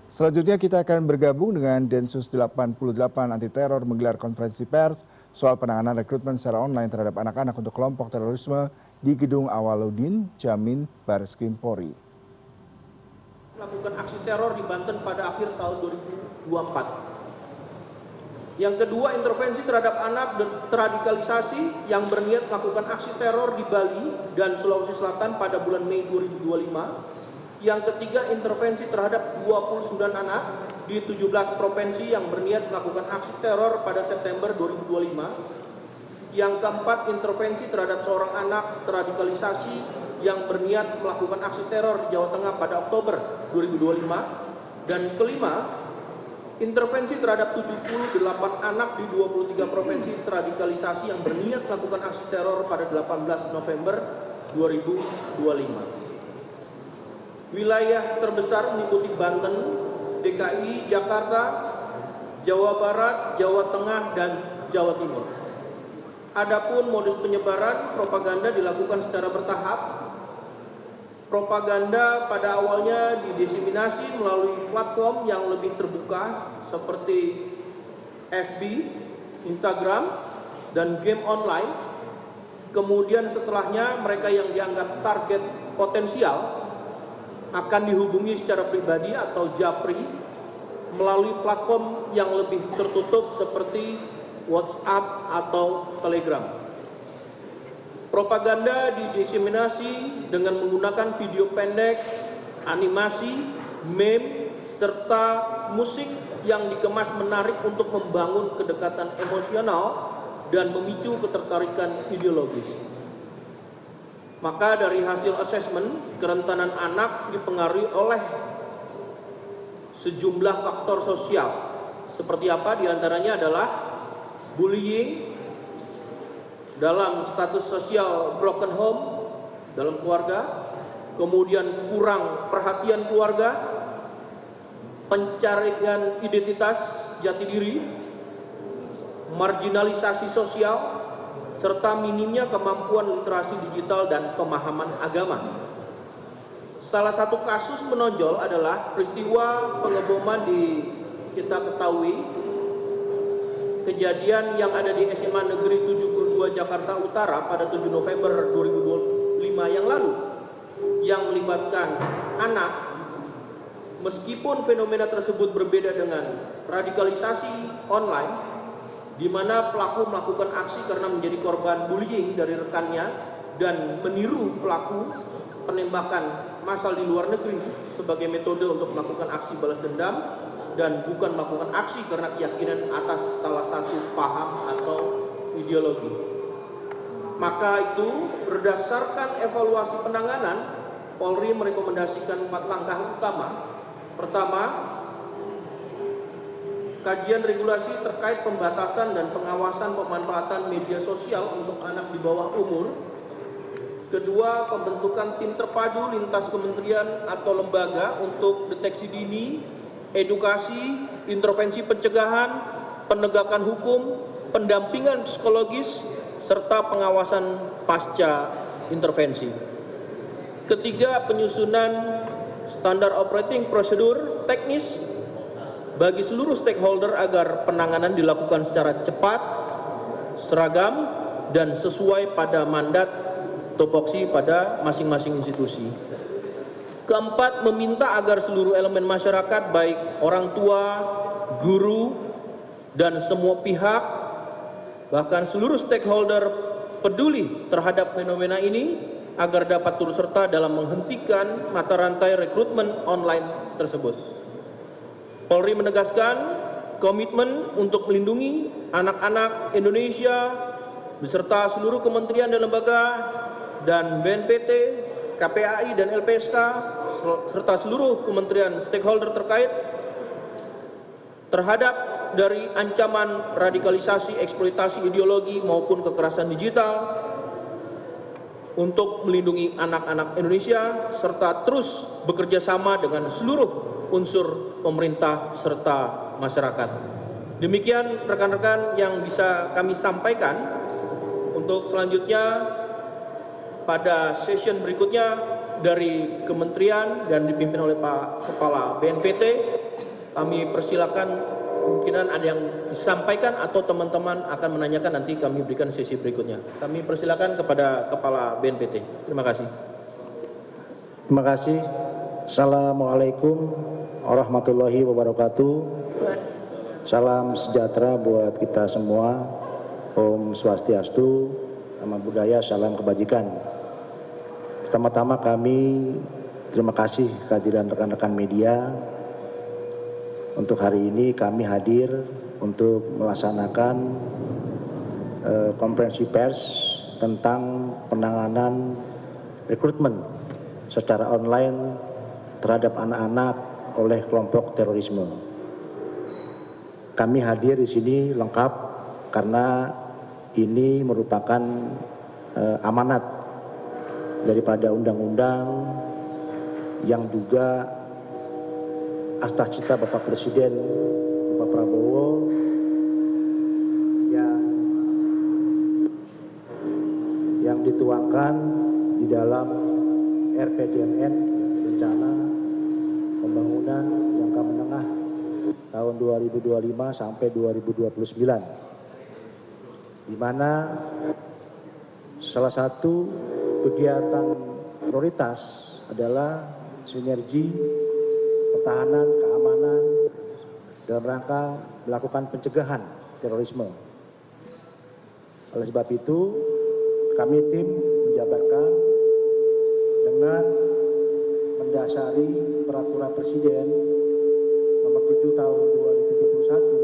Selanjutnya kita akan bergabung dengan Densus 88 anti teror menggelar konferensi pers soal penanganan rekrutmen secara online terhadap anak-anak untuk kelompok terorisme di Gedung Awaludin, Jamin, Barreskrim Polri. Melakukan aksi teror di Banten pada akhir tahun 2024. Yang kedua, intervensi terhadap anak terradikalisasi yang berniat melakukan aksi teror di Bali dan Sulawesi Selatan pada bulan Mei 2025. Yang ketiga, intervensi terhadap 29 anak di 17 provinsi yang berniat melakukan aksi teror pada September 2025. Yang keempat, intervensi terhadap seorang anak terradikalisasi yang berniat melakukan aksi teror di Jawa Tengah pada Oktober 2025. Dan kelima, intervensi terhadap 78 anak di 23 provinsi terradikalisasi yang berniat melakukan aksi teror pada 18 November 2025. Wilayah terbesar meliputi Banten, DKI, Jakarta, Jawa Barat, Jawa Tengah, dan Jawa Timur. Adapun modus penyebaran propaganda dilakukan secara bertahap. Propaganda pada awalnya didiseminasi melalui platform yang lebih terbuka seperti FB, Instagram, dan game online. Kemudian setelahnya mereka yang dianggap target potensial akan dihubungi secara pribadi atau japri melalui platform yang lebih tertutup seperti WhatsApp atau Telegram. Propaganda didiseminasi dengan menggunakan video pendek, animasi, meme, serta musik yang dikemas menarik untuk membangun kedekatan emosional dan memicu ketertarikan ideologis. Maka dari hasil asesmen, kerentanan anak dipengaruhi oleh sejumlah faktor sosial. Seperti apa? Di antaranya adalah bullying, dalam status sosial broken home, dalam keluarga, kemudian kurang perhatian keluarga, pencarian identitas jati diri, marginalisasi sosial, serta minimnya kemampuan literasi digital dan pemahaman agama. Salah satu kasus menonjol adalah peristiwa pengeboman kita ketahui, kejadian yang ada di SMA Negeri 72 Jakarta Utara pada 7 November 2025 yang lalu, yang melibatkan anak. Meskipun fenomena tersebut berbeda dengan radikalisasi online, di mana pelaku melakukan aksi karena menjadi korban bullying dari rekannya dan meniru pelaku penembakan massal di luar negeri sebagai metode untuk melakukan aksi balas dendam dan bukan melakukan aksi karena keyakinan atas salah satu paham atau ideologi. Maka itu berdasarkan evaluasi penanganan, Polri merekomendasikan 4 langkah utama. Pertama, kajian regulasi terkait pembatasan dan pengawasan pemanfaatan media sosial untuk anak di bawah umur. Kedua, pembentukan tim terpadu lintas kementerian atau lembaga untuk deteksi dini, edukasi, intervensi pencegahan, penegakan hukum, pendampingan psikologis, serta pengawasan pasca intervensi. Ketiga, penyusunan standar operating prosedur teknis bagi seluruh stakeholder agar penanganan dilakukan secara cepat, seragam, dan sesuai pada mandat topoksi pada masing-masing institusi. Keempat, meminta agar seluruh elemen masyarakat, baik orang tua, guru, dan semua pihak, bahkan seluruh stakeholder peduli terhadap fenomena ini agar dapat turut serta dalam menghentikan mata rantai rekrutmen online tersebut. Polri menegaskan komitmen untuk melindungi anak-anak Indonesia beserta seluruh kementerian dan lembaga dan BNPT, KPAI dan LPSK serta seluruh kementerian stakeholder terkait terhadap dari ancaman radikalisasi, eksploitasi ideologi maupun kekerasan digital untuk melindungi anak-anak Indonesia serta terus bekerja sama dengan seluruh unsur pemerintah serta masyarakat. Demikian rekan-rekan yang bisa kami sampaikan. Untuk selanjutnya pada session berikutnya dari kementerian dan dipimpin oleh Pak Kepala BNPT Kami persilakan, kemungkinan ada yang disampaikan atau teman-teman akan menanyakan, nanti kami berikan sesi berikutnya. Kami persilakan kepada Kepala BNPT. Terima kasih. Terima kasih. Assalamualaikum warahmatullahi wabarakatuh. Salam sejahtera buat kita semua. Om Swastiastu, Namo Buddhaya, salam kebajikan. Pertama-tama kami terima kasih kehadiran rekan-rekan media. Untuk hari ini kami hadir untuk melaksanakan konferensi pers tentang penanganan rekrutmen secara online terhadap anak-anak oleh kelompok terorisme. Kami hadir di sini lengkap karena ini merupakan amanat daripada undang-undang yang juga astacita Bapak Presiden Bapak Prabowo yang dituangkan di dalam RPJMN, Rencana Pembangunan Jangka Menengah tahun 2025 sampai 2029, di mana salah satu kegiatan prioritas adalah sinergi pertahanan, keamanan dalam rangka melakukan pencegahan terorisme. Oleh sebab itu, kami tim menjabarkan dengan mendasari Peraturan Presiden Nomor 7 Tahun 2021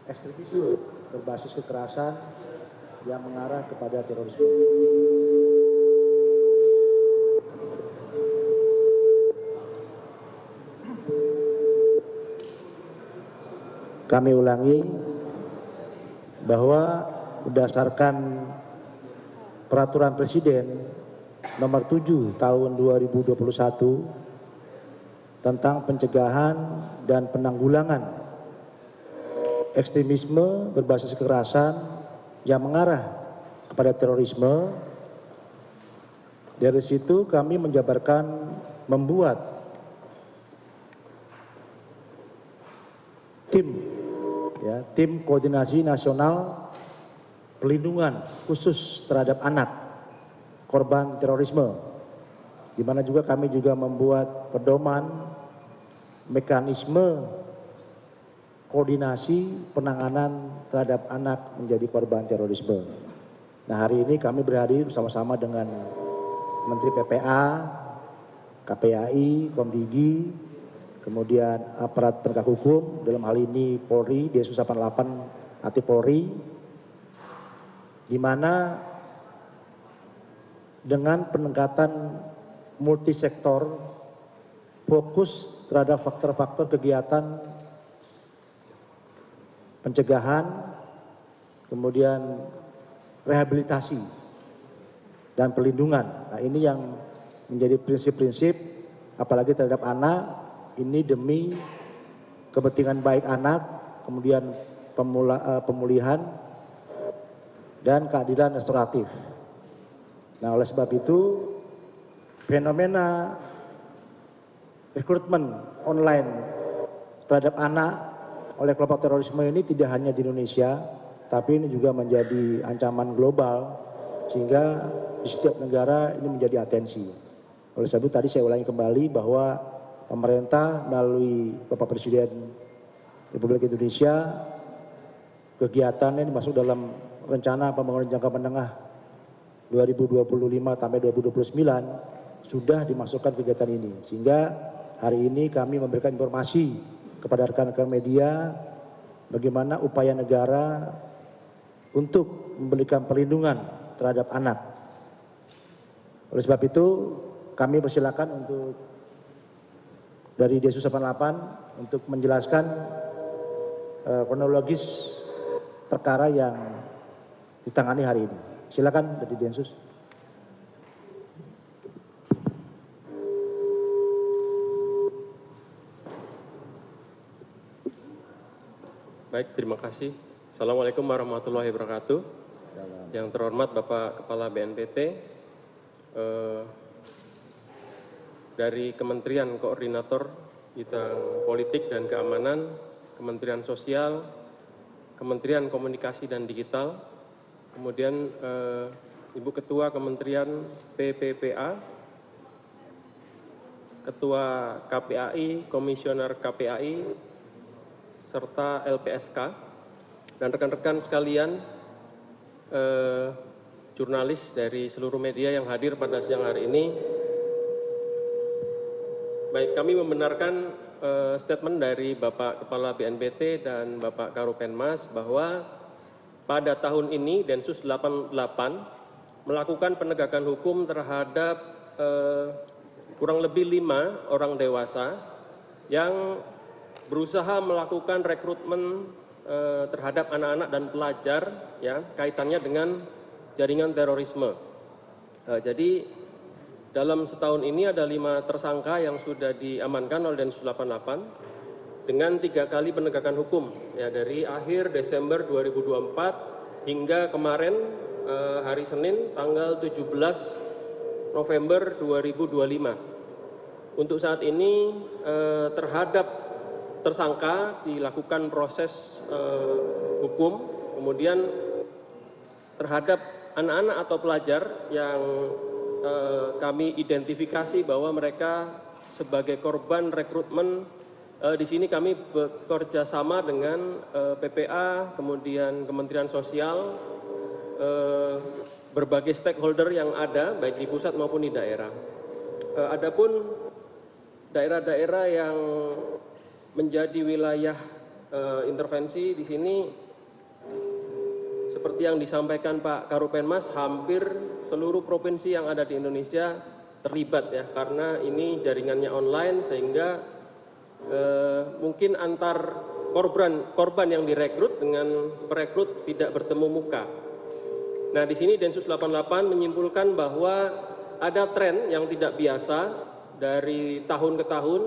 ekstremisme berbasis kekerasan yang mengarah kepada terorisme. Kami ulangi bahwa berdasarkan Peraturan Presiden Nomor 7 Tahun 2021 tentang pencegahan dan penanggulangan ekstremisme berbasis kekerasan yang mengarah kepada terorisme, dari situ kami menjabarkan membuat tim koordinasi nasional pelindungan khusus terhadap anak korban terorisme, di mana juga kami juga membuat pedoman mekanisme koordinasi penanganan terhadap anak menjadi korban terorisme. Nah, hari ini kami berhadir bersama-sama dengan Menteri PPA, KPAI, Komdigi, kemudian aparat penegak hukum, dalam hal ini Polri, Densus 88 anti Polri, di mana dengan pendekatan multisektor fokus terhadap faktor-faktor kegiatan pencegahan, kemudian rehabilitasi dan pelindungan. Nah, ini yang menjadi prinsip-prinsip, apalagi terhadap anak, ini demi kepentingan baik anak, kemudian pemulihan dan keadilan restoratif. Nah, oleh sebab itu fenomena rekrutmen online terhadap anak oleh kelompok terorisme ini tidak hanya di Indonesia, tapi ini juga menjadi ancaman global, sehingga di setiap negara ini menjadi atensi. Oleh sebab itu tadi saya ulangi kembali bahwa pemerintah melalui Bapak Presiden Republik Indonesia, kegiatannya dimasuk dalam Rencana Pembangunan Jangka Menengah 2025 sampai 2029 sudah dimasukkan kegiatan ini, sehingga hari ini kami memberikan informasi kepada rekan-rekan media bagaimana upaya negara untuk memberikan perlindungan terhadap anak. Oleh sebab itu kami persilakan untuk dari Densus 88 untuk menjelaskan kronologis perkara yang ditangani hari ini. Silakan dari Densus. Baik, terima kasih. Assalamualaikum warahmatullahi wabarakatuh. Yang terhormat Bapak Kepala BNPT, dari Kementerian Koordinator Bidang Politik dan Keamanan, Kementerian Sosial, Kementerian Komunikasi dan Digital, kemudian Ibu Ketua Kementerian PPPA, Ketua KPAI, Komisioner KPAI, serta LPSK, dan rekan-rekan sekalian, jurnalis dari seluruh media yang hadir pada siang hari ini. Baik, kami membenarkan statement dari Bapak Kepala BNPT dan Bapak Karopenmas bahwa pada tahun ini Densus 88 melakukan penegakan hukum terhadap kurang lebih 5 orang dewasa yang berusaha melakukan rekrutmen terhadap anak-anak dan pelajar, ya, kaitannya dengan jaringan terorisme. Jadi dalam setahun ini ada 5 tersangka yang sudah diamankan oleh Densus 88 dengan 3 kali penegakan hukum, ya, dari akhir Desember 2024 hingga kemarin hari Senin tanggal 17 November 2025. Untuk saat ini terhadap tersangka dilakukan proses hukum, kemudian terhadap anak-anak atau pelajar yang kami identifikasi bahwa mereka sebagai korban rekrutmen. Di sini kami bekerja sama dengan PPA, kemudian Kementerian Sosial, berbagai stakeholder yang ada baik di pusat maupun di daerah. Adapun daerah-daerah yang menjadi wilayah intervensi di sini, seperti yang disampaikan Pak Karopenmas, hampir seluruh provinsi yang ada di Indonesia terlibat, ya, karena ini jaringannya online sehingga mungkin antar korban yang direkrut dengan perekrut tidak bertemu muka. Nah, di sini Densus 88 menyimpulkan bahwa ada tren yang tidak biasa dari tahun ke tahun,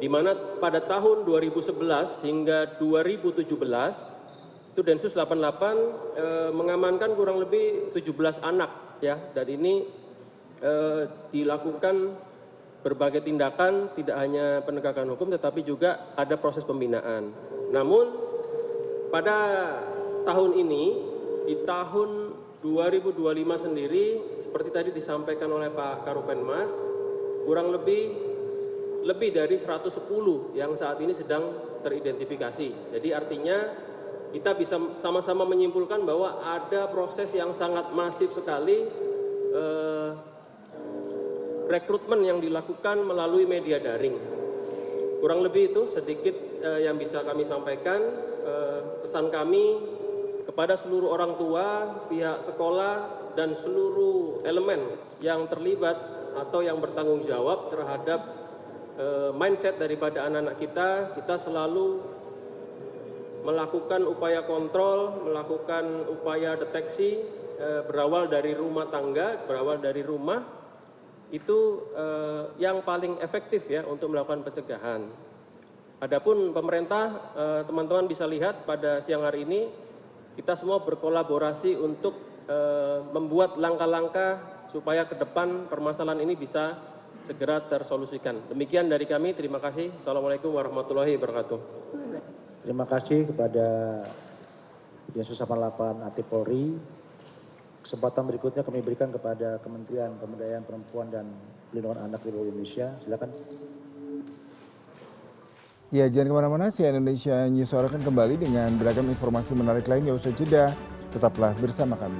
di mana pada tahun 2011 hingga 2017 itu Densus 88 mengamankan kurang lebih 17 anak, ya, dan ini dilakukan berbagai tindakan, tidak hanya penegakan hukum tetapi juga ada proses pembinaan. Namun pada tahun ini, di tahun 2025 sendiri, seperti tadi disampaikan oleh Pak Karopenmas, kurang lebih dari 110 yang saat ini sedang teridentifikasi. Jadi artinya kita bisa sama-sama menyimpulkan bahwa ada proses yang sangat masif sekali rekrutmen yang dilakukan melalui media daring. Kurang lebih itu sedikit yang bisa kami sampaikan. Pesan kami kepada seluruh orang tua, pihak sekolah, dan seluruh elemen yang terlibat atau yang bertanggung jawab terhadap mindset daripada anak-anak kita selalu melakukan upaya kontrol, melakukan upaya deteksi, berawal dari rumah tangga, berawal dari rumah, itu yang paling efektif, ya, untuk melakukan pencegahan. Adapun pemerintah, teman-teman bisa lihat pada siang hari ini, kita semua berkolaborasi untuk membuat langkah-langkah supaya ke depan permasalahan ini bisa segera tersolusikan. Demikian dari kami, terima kasih. Assalamualaikum warahmatullahi wabarakatuh. Terima kasih kepada Densus 88 AT Polri. Kesempatan berikutnya kami berikan kepada Kementerian Pemberdayaan Perempuan dan Perlindungan Anak Republik Indonesia. Silakan. Ya, jangan kemana-mana, CNN Indonesia News akan kembali dengan beragam informasi menarik lainnya usai jeda. Tetaplah bersama kami.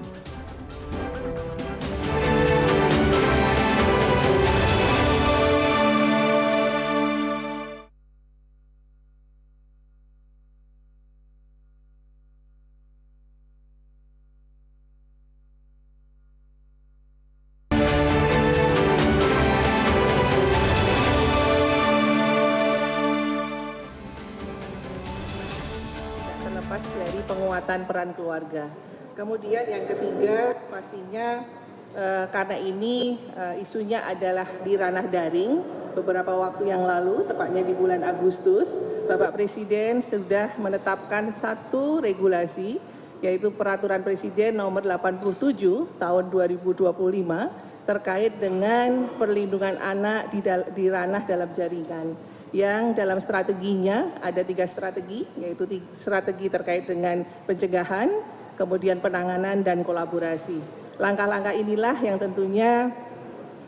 Terlepas dari penguatan peran keluarga. Kemudian yang ketiga, pastinya karena ini isunya adalah di ranah daring, beberapa waktu yang lalu, tepatnya di bulan Agustus, Bapak Presiden sudah menetapkan satu regulasi, yaitu Peraturan Presiden nomor 87 tahun 2025, terkait dengan perlindungan anak di ranah dalam jaringan. Yang dalam strateginya ada 3 strategi, yaitu strategi terkait dengan pencegahan, kemudian penanganan dan kolaborasi. Langkah-langkah inilah yang tentunya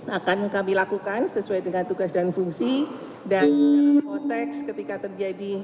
akan kami lakukan sesuai dengan tugas dan fungsi, dan dalam konteks ketika terjadi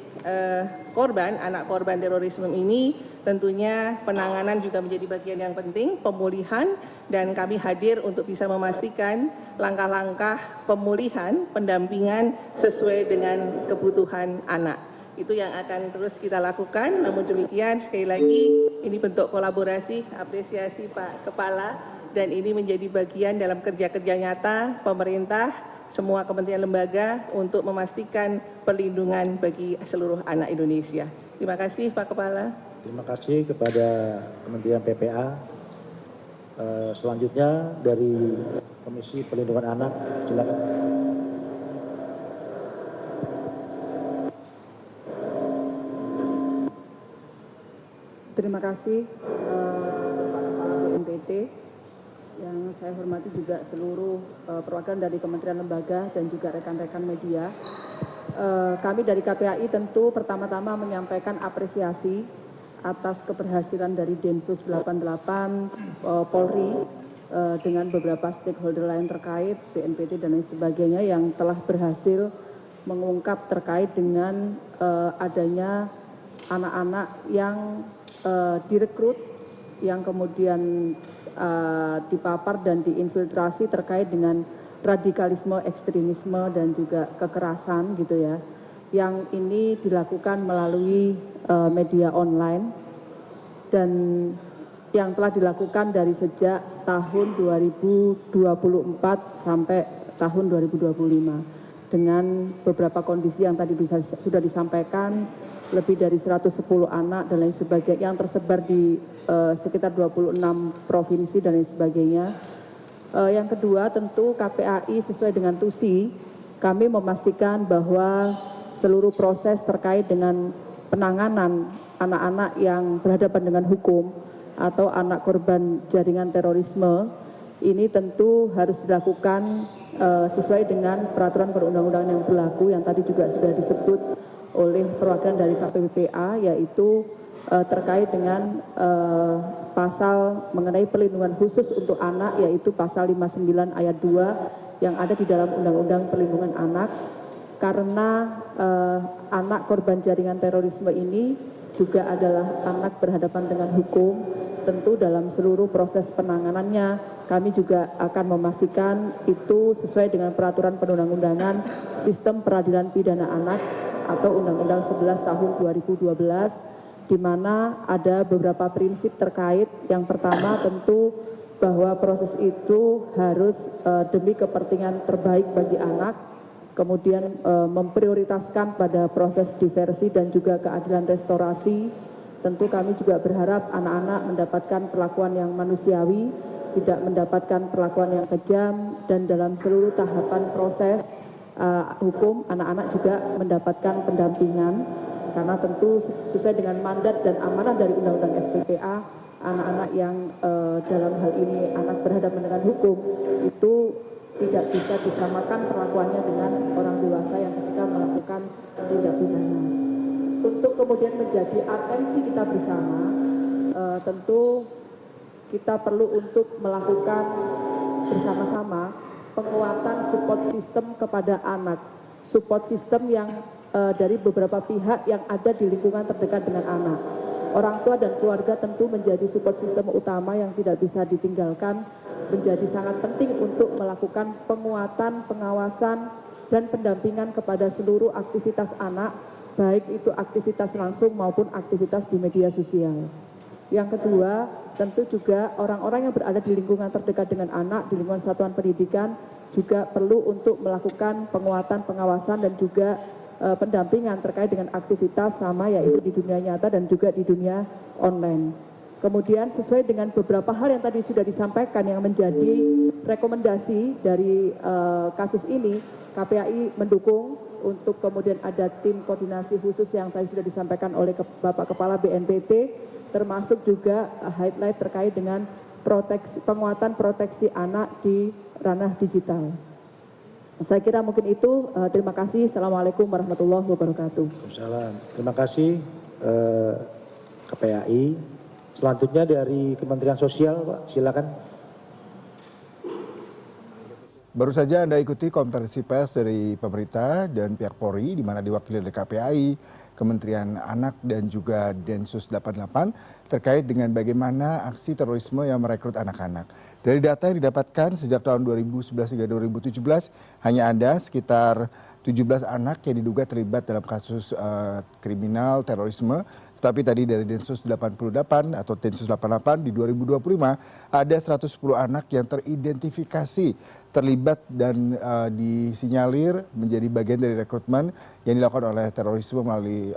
anak korban terorisme ini, tentunya penanganan juga menjadi bagian yang penting, pemulihan, dan kami hadir untuk bisa memastikan langkah-langkah pemulihan, pendampingan sesuai dengan kebutuhan anak. Itu yang akan terus kita lakukan. Namun demikian, sekali lagi, ini bentuk kolaborasi, apresiasi Pak Kepala, dan ini menjadi bagian dalam kerja-kerja nyata pemerintah, semua kementerian lembaga untuk memastikan perlindungan bagi seluruh anak Indonesia. Terima kasih Pak Kepala. Terima kasih kepada Kementerian PPA. Selanjutnya dari Komisi Perlindungan Anak, silakan. Terima kasih Bapak Kepala BNPT. Yang saya hormati juga seluruh perwakilan dari kementerian lembaga dan juga rekan-rekan media. Kami dari KPAI tentu pertama-tama menyampaikan apresiasi atas keberhasilan dari Densus 88 Polri dengan beberapa stakeholder lain terkait, BNPT dan lain sebagainya, yang telah berhasil mengungkap terkait dengan adanya anak-anak yang direkrut, yang kemudian dipapar dan diinfiltrasi terkait dengan radikalisme, ekstremisme, dan juga kekerasan gitu ya. Yang ini dilakukan melalui media online dan yang telah dilakukan dari sejak tahun 2024 sampai tahun 2025 dengan beberapa kondisi yang tadi sudah disampaikan, lebih dari 110 anak dan lain sebagainya yang tersebar di sekitar 26 provinsi dan lain sebagainya. Yang kedua, tentu KPAI sesuai dengan TUSI, kami memastikan bahwa seluruh proses terkait dengan penanganan anak-anak yang berhadapan dengan hukum atau anak korban jaringan terorisme ini tentu harus dilakukan sesuai dengan peraturan perundang-undangan yang berlaku yang tadi juga sudah disebut oleh perwakilan dari KPPA, yaitu terkait dengan pasal mengenai perlindungan khusus untuk anak, yaitu pasal 59 ayat 2 yang ada di dalam Undang-Undang Perlindungan Anak, karena anak korban jaringan terorisme ini juga adalah anak berhadapan dengan hukum. Tentu dalam seluruh proses penanganannya kami juga akan memastikan itu sesuai dengan peraturan perundang-undangan sistem peradilan pidana anak atau Undang-Undang 11 tahun 2012, di mana ada beberapa prinsip terkait. Yang pertama tentu bahwa proses itu harus demi kepentingan terbaik bagi anak, kemudian memprioritaskan pada proses diversi dan juga keadilan restorasi. Tentu kami juga berharap anak-anak mendapatkan perlakuan yang manusiawi, tidak mendapatkan perlakuan yang kejam, dan dalam seluruh tahapan proses hukum anak-anak juga mendapatkan pendampingan, karena tentu sesuai dengan mandat dan amanah dari Undang-Undang SPPA, anak-anak yang dalam hal ini anak berhadapan dengan hukum itu tidak bisa disamakan perlakuannya dengan orang dewasa yang ketika melakukan tindak pidana. Untuk kemudian menjadi atensi kita bersama, tentu kita perlu untuk melakukan bersama-sama penguatan support system kepada anak, support system yang dari beberapa pihak yang ada di lingkungan terdekat dengan anak. Orang tua dan keluarga tentu menjadi support system utama yang tidak bisa ditinggalkan, menjadi sangat penting untuk melakukan penguatan, pengawasan, dan pendampingan kepada seluruh aktivitas anak, baik itu aktivitas langsung maupun aktivitas di media sosial. Yang kedua, tentu juga orang-orang yang berada di lingkungan terdekat dengan anak, di lingkungan satuan pendidikan, juga perlu untuk melakukan penguatan, pengawasan, dan juga pendampingan terkait dengan aktivitas sama, yaitu di dunia nyata dan juga di dunia online. Kemudian sesuai dengan beberapa hal yang tadi sudah disampaikan yang menjadi rekomendasi dari kasus ini, KPAI mendukung untuk kemudian ada tim koordinasi khusus yang tadi sudah disampaikan oleh Bapak Kepala BNPT, termasuk juga highlight terkait dengan penguatan proteksi anak di ranah digital. Saya kira mungkin itu. Terima kasih. Assalamualaikum warahmatullahi wabarakatuh. Terima kasih KPAI. Selanjutnya dari Kementerian Sosial, Pak, silakan. Baru saja Anda ikuti konferensi pers dari pemerintah dan pihak Polri, di mana diwakili oleh KPAI, Kementerian Anak dan juga Densus 88 terkait dengan bagaimana aksi terorisme yang merekrut anak-anak. Dari data yang didapatkan sejak tahun 2011 hingga 2017, hanya ada sekitar 17 anak yang diduga terlibat dalam kasus kriminal terorisme. Tetapi tadi dari Densus 88 atau Densus 88 di 2025 ada 110 anak yang teridentifikasi terlibat dan disinyalir menjadi bagian dari rekrutmen yang dilakukan oleh terorisme melalui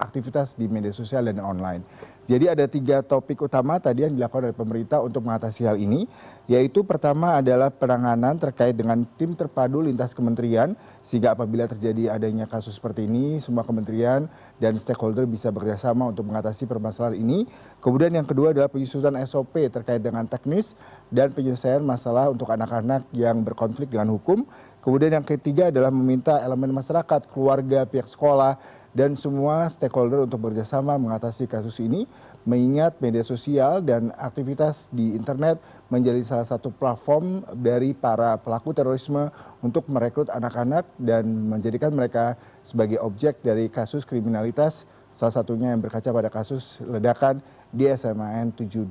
aktivitas di media sosial dan online. Jadi ada 3 topik utama tadi yang dilakukan oleh pemerintah untuk mengatasi hal ini, yaitu pertama adalah penanganan terkait dengan tim terpadu lintas kementerian, sehingga apabila terjadi adanya kasus seperti ini, semua kementerian dan stakeholder bisa bekerjasama untuk mengatasi permasalahan ini. Kemudian yang kedua adalah penyusunan SOP terkait dengan teknis dan penyelesaian masalah untuk anak-anak yang berkonflik dengan hukum. Kemudian yang ketiga adalah meminta elemen masyarakat, keluarga, pihak sekolah, dan semua stakeholder untuk bekerjasama mengatasi kasus ini, mengingat media sosial dan aktivitas di internet menjadi salah satu platform dari para pelaku terorisme untuk merekrut anak-anak dan menjadikan mereka sebagai objek dari kasus kriminalitas, salah satunya yang berkaca pada kasus ledakan di SMAN 72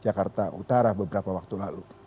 Jakarta Utara beberapa waktu lalu.